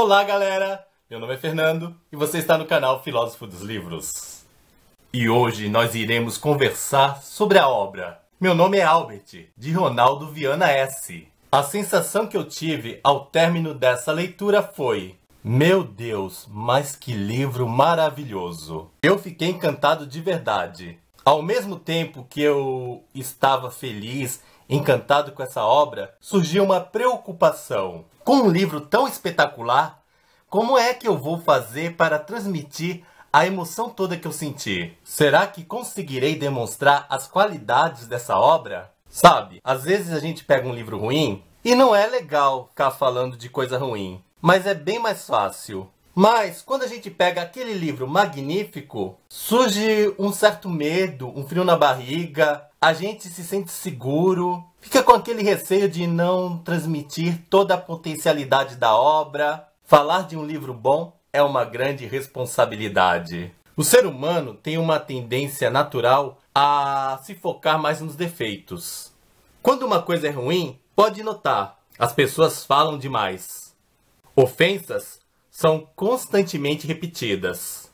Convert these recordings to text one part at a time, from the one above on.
Olá, galera! Meu nome é Fernando e você está no canal Filósofo dos Livros. E hoje nós iremos conversar sobre a obra Meu Nome é Albert, de Ronaldo Viana S. A sensação que eu tive ao término dessa leitura foi: meu Deus, mas que livro maravilhoso! Eu fiquei encantado de verdade. Ao mesmo tempo que eu estava feliz, encantado com essa obra, surgiu uma preocupação. Com um livro tão espetacular, como é que eu vou fazer para transmitir a emoção toda que eu senti? Será que conseguirei demonstrar as qualidades dessa obra? Sabe, às vezes a gente pega um livro ruim e não é legal ficar falando de coisa ruim, mas é bem mais fácil. Mas quando a gente pega aquele livro magnífico, surge um certo medo, um frio na barriga, a gente se sente seguro, fica com aquele receio de não transmitir toda a potencialidade da obra. Falar de um livro bom é uma grande responsabilidade. O ser humano tem uma tendência natural a se focar mais nos defeitos. Quando uma coisa é ruim, pode notar, as pessoas falam demais. Ofensas são constantemente repetidas.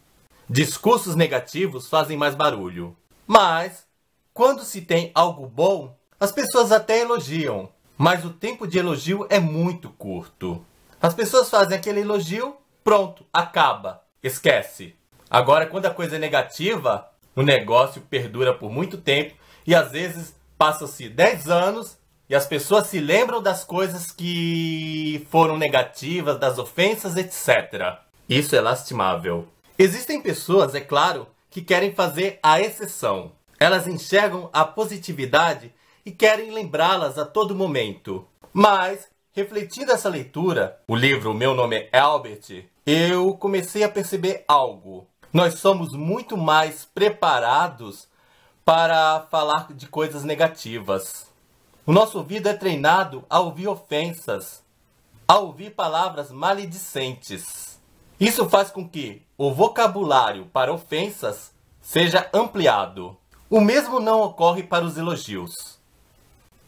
Discursos negativos fazem mais barulho. Mas, quando se tem algo bom, as pessoas até elogiam. Mas o tempo de elogio é muito curto. As pessoas fazem aquele elogio, pronto, acaba, esquece. Agora, quando a coisa é negativa, o negócio perdura por muito tempo e às vezes passam-se 10 anos e as pessoas se lembram das coisas que foram negativas, das ofensas, etc. Isso é lastimável. Existem pessoas, é claro, que querem fazer a exceção. Elas enxergam a positividade e querem lembrá-las a todo momento. Mas, refletindo essa leitura, o livro Meu Nome é Albert, eu comecei a perceber algo. Nós somos muito mais preparados para falar de coisas negativas. O nosso ouvido é treinado a ouvir ofensas, a ouvir palavras maledicentes. Isso faz com que o vocabulário para ofensas seja ampliado. O mesmo não ocorre para os elogios.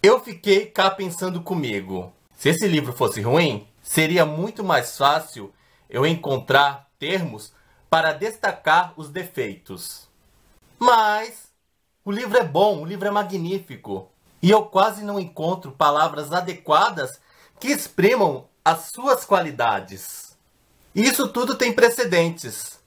Eu fiquei cá pensando comigo. Se esse livro fosse ruim, seria muito mais fácil eu encontrar termos para destacar os defeitos. Mas o livro é bom, o livro é magnífico. E eu quase não encontro palavras adequadas que exprimam as suas qualidades. Isso tudo tem precedentes.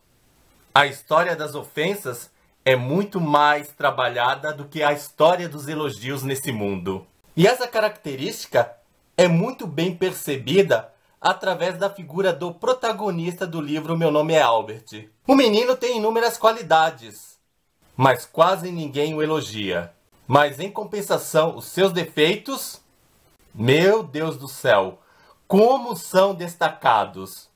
A história das ofensas é muito mais trabalhada do que a história dos elogios nesse mundo. E essa característica é muito bem percebida através da figura do protagonista do livro Meu Nome é Albert. O menino tem inúmeras qualidades, mas quase ninguém o elogia. Mas em compensação, os seus defeitos, meu Deus do céu, como são destacados!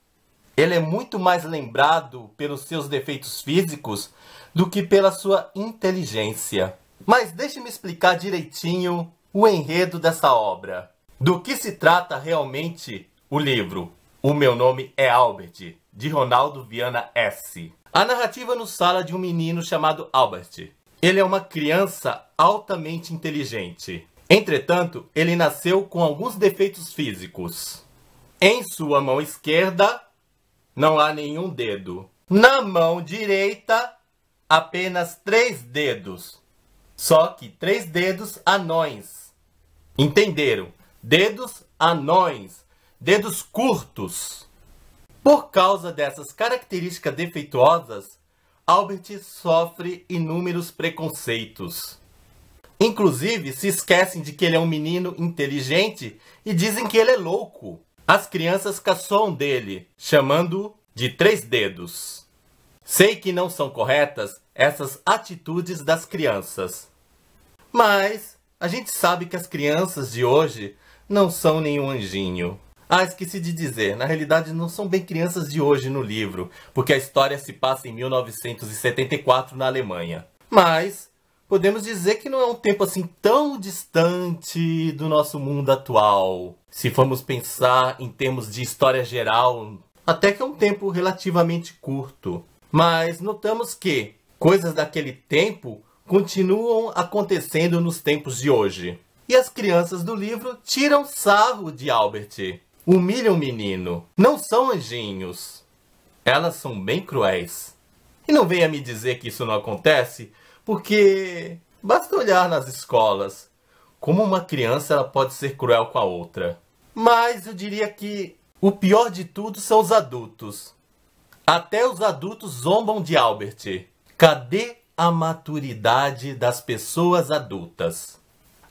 Ele é muito mais lembrado pelos seus defeitos físicos do que pela sua inteligência. Mas deixe-me explicar direitinho o enredo dessa obra. Do que se trata realmente o livro O Meu Nome é Albert, de Ronaldo Viana S. A narrativa nos fala de um menino chamado Albert. Ele é uma criança altamente inteligente. Entretanto, ele nasceu com alguns defeitos físicos. Em sua mão esquerda, não há nenhum dedo. Na mão direita, apenas 3 dedos. Só que 3 dedos anões. Entenderam? Dedos anões. Dedos curtos. Por causa dessas características defeituosas, Albert sofre inúmeros preconceitos. Inclusive, se esquecem de que ele é um menino inteligente e dizem que ele é louco. As crianças caçoam dele, chamando-o de 3 dedos. Sei que não são corretas essas atitudes das crianças. Mas a gente sabe que as crianças de hoje não são nenhum anjinho. Esqueci de dizer, na realidade não são bem crianças de hoje no livro, porque a história se passa em 1974 na Alemanha. Mas podemos dizer que não é um tempo assim tão distante do nosso mundo atual. Se formos pensar em termos de história geral, até que é um tempo relativamente curto. Mas notamos que coisas daquele tempo continuam acontecendo nos tempos de hoje. E as crianças do livro tiram sarro de Albert. humilham o menino. Não são anjinhos. Elas são bem cruéis. E não venha me dizer que isso não acontece, porque basta olhar nas escolas. Como uma criança ela pode ser cruel com a outra. Mas eu diria que o pior de tudo são os adultos. Até os adultos zombam de Albert. Cadê a maturidade das pessoas adultas?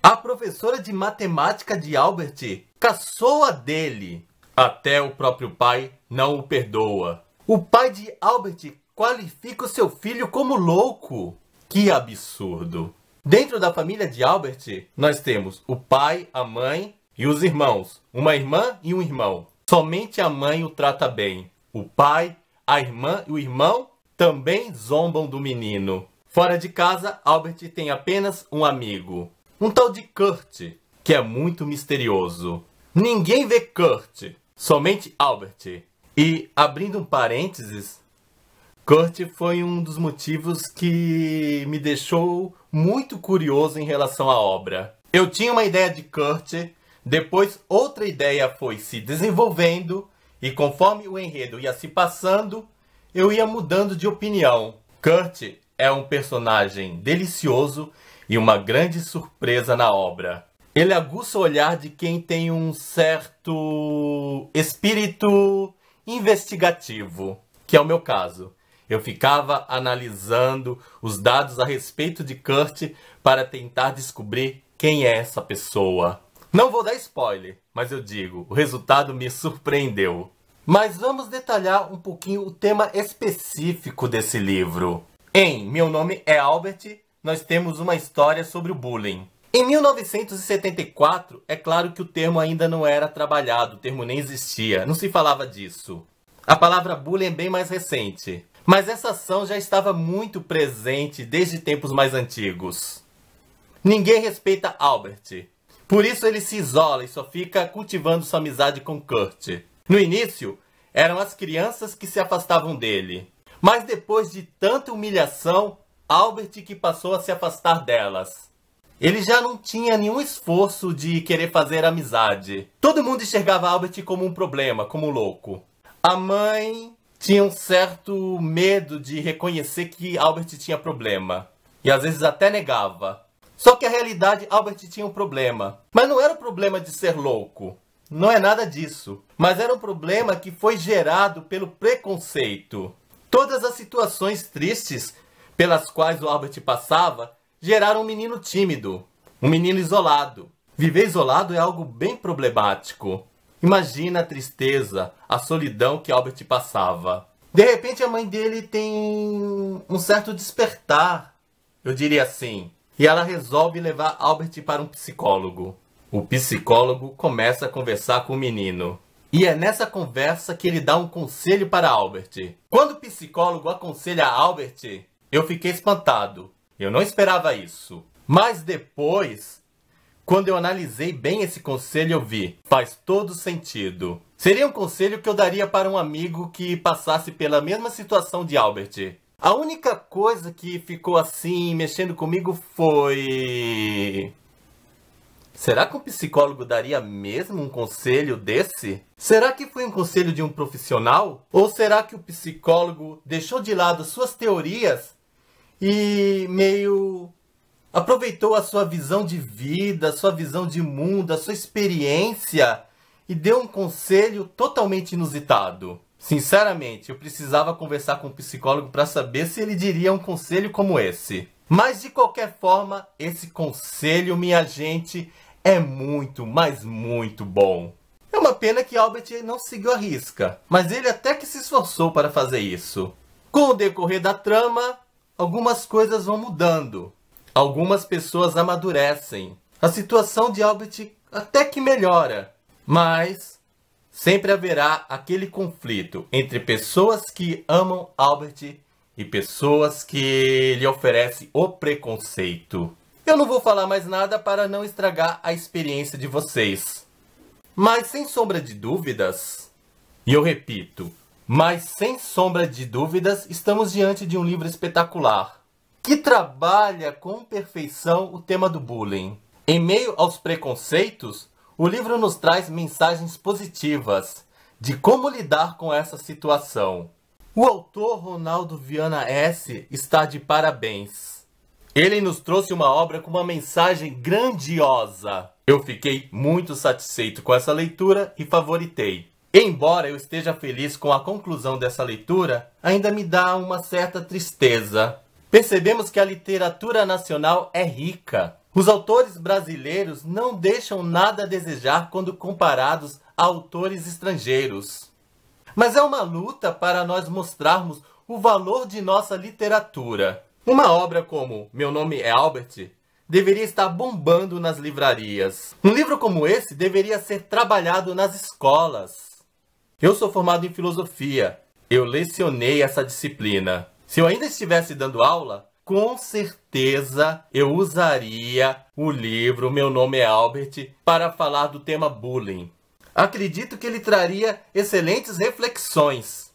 A professora de matemática de Albert caçoa dele. Até o próprio pai não o perdoa. O pai de Albert qualifica o seu filho como louco. Que absurdo. Dentro da família de Albert, nós temos o pai, a mãe e os irmãos. Uma irmã e um irmão. Somente a mãe o trata bem. O pai, a irmã e o irmão também zombam do menino. Fora de casa, Albert tem apenas um amigo. Um tal de Kurt, que é muito misterioso. Ninguém vê Kurt, somente Albert. E, abrindo um parênteses, Kurt foi um dos motivos que me deixou muito curioso em relação à obra. Eu tinha uma ideia de Kurt, depois outra ideia foi se desenvolvendo, e conforme o enredo ia se passando, eu ia mudando de opinião. Kurt é um personagem delicioso e uma grande surpresa na obra. Ele aguça o olhar de quem tem um certo espírito investigativo, que é o meu caso. Eu ficava analisando os dados a respeito de Kurt para tentar descobrir quem é essa pessoa. Não vou dar spoiler, mas eu digo, o resultado me surpreendeu. Mas vamos detalhar um pouquinho o tema específico desse livro. Em Meu Nome é Albert, nós temos uma história sobre o bullying. Em 1974, é claro que o termo ainda não era trabalhado, o termo nem existia, não se falava disso. A palavra bullying é bem mais recente. Mas essa ação já estava muito presente desde tempos mais antigos. Ninguém respeita Albert. Por isso ele se isola e só fica cultivando sua amizade com Kurt. No início, eram as crianças que se afastavam dele. Mas depois de tanta humilhação, Albert que passou a se afastar delas. Ele já não tinha nenhum esforço de querer fazer amizade. Todo mundo enxergava Albert como um problema, como louco. A mãe tinha um certo medo de reconhecer que Albert tinha problema. E às vezes até negava. Só que a realidade, Albert tinha um problema. Mas não era o problema de ser louco. Não é nada disso. Mas era um problema que foi gerado pelo preconceito. Todas as situações tristes pelas quais o Albert passava geraram um menino tímido. Um menino isolado. Viver isolado é algo bem problemático. Imagina a tristeza, a solidão que Albert passava. De repente a mãe dele tem um certo despertar, eu diria assim. E ela resolve levar Albert para um psicólogo. O psicólogo começa a conversar com o menino. E é nessa conversa que ele dá um conselho para Albert. Quando o psicólogo aconselha Albert, eu fiquei espantado. Eu não esperava isso. Mas depois, quando eu analisei bem esse conselho, eu vi. Faz todo sentido. Seria um conselho que eu daria para um amigo que passasse pela mesma situação de Albert. A única coisa que ficou assim, mexendo comigo foi... Será que um psicólogo daria mesmo um conselho desse? Será que foi um conselho de um profissional? Ou será que o psicólogo deixou de lado suas teorias e meio aproveitou a sua visão de vida, a sua visão de mundo, a sua experiência e deu um conselho totalmente inusitado? Sinceramente, eu precisava conversar com um psicólogo para saber se ele diria um conselho como esse. Mas de qualquer forma, esse conselho, minha gente, é muito, mas muito bom. É uma pena que Albert não seguiu a risca, mas ele até que se esforçou para fazer isso. Com o decorrer da trama, algumas coisas vão mudando. Algumas pessoas amadurecem. A situação de Albert até que melhora, mas sempre haverá aquele conflito entre pessoas que amam Albert e pessoas que lhe oferecem o preconceito. Eu não vou falar mais nada para não estragar a experiência de vocês. Mas sem sombra de dúvidas, e eu repito, mas sem sombra de dúvidas, estamos diante de um livro espetacular, que trabalha com perfeição o tema do bullying. Em meio aos preconceitos, O livro nos traz mensagens positivas de como lidar com essa situação. O autor Ronaldo Viana S. está de parabéns. Ele nos trouxe uma obra com uma mensagem grandiosa. Eu fiquei muito satisfeito com essa leitura e favoritei. Embora eu esteja feliz com a conclusão dessa leitura, ainda me dá uma certa tristeza. Percebemos que a literatura nacional é rica. Os autores brasileiros não deixam nada a desejar quando comparados a autores estrangeiros. Mas é uma luta para nós mostrarmos o valor de nossa literatura. Uma obra como Meu Nome é Albert deveria estar bombando nas livrarias. Um livro como esse deveria ser trabalhado nas escolas. Eu sou formado em filosofia. Eu lecionei essa disciplina. Se eu ainda estivesse dando aula, com certeza eu usaria o livro Meu Nome é Albert para falar do tema bullying. Acredito que ele traria excelentes reflexões.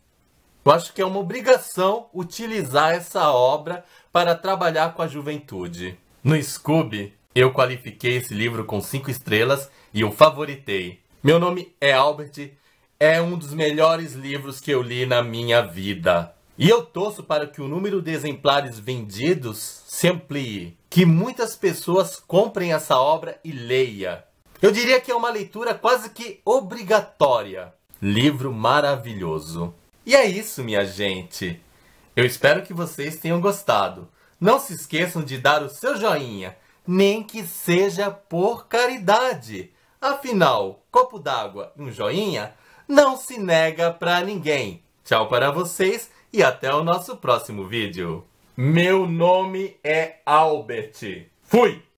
Eu acho que é uma obrigação utilizar essa obra para trabalhar com a juventude. No Scooby, eu qualifiquei esse livro com 5 estrelas e o favoritei. Meu Nome é Albert é um dos melhores livros que eu li na minha vida. E eu torço para que o número de exemplares vendidos se amplie, que muitas pessoas comprem essa obra e leia. Eu diria que é uma leitura quase que obrigatória. Livro maravilhoso. E é isso, minha gente. Eu espero que vocês tenham gostado. Não se esqueçam de dar o seu joinha, nem que seja por caridade. Afinal, copo d'água e um joinha não se nega pra ninguém. Tchau para vocês e até o nosso próximo vídeo. Meu nome é Albert. Fui!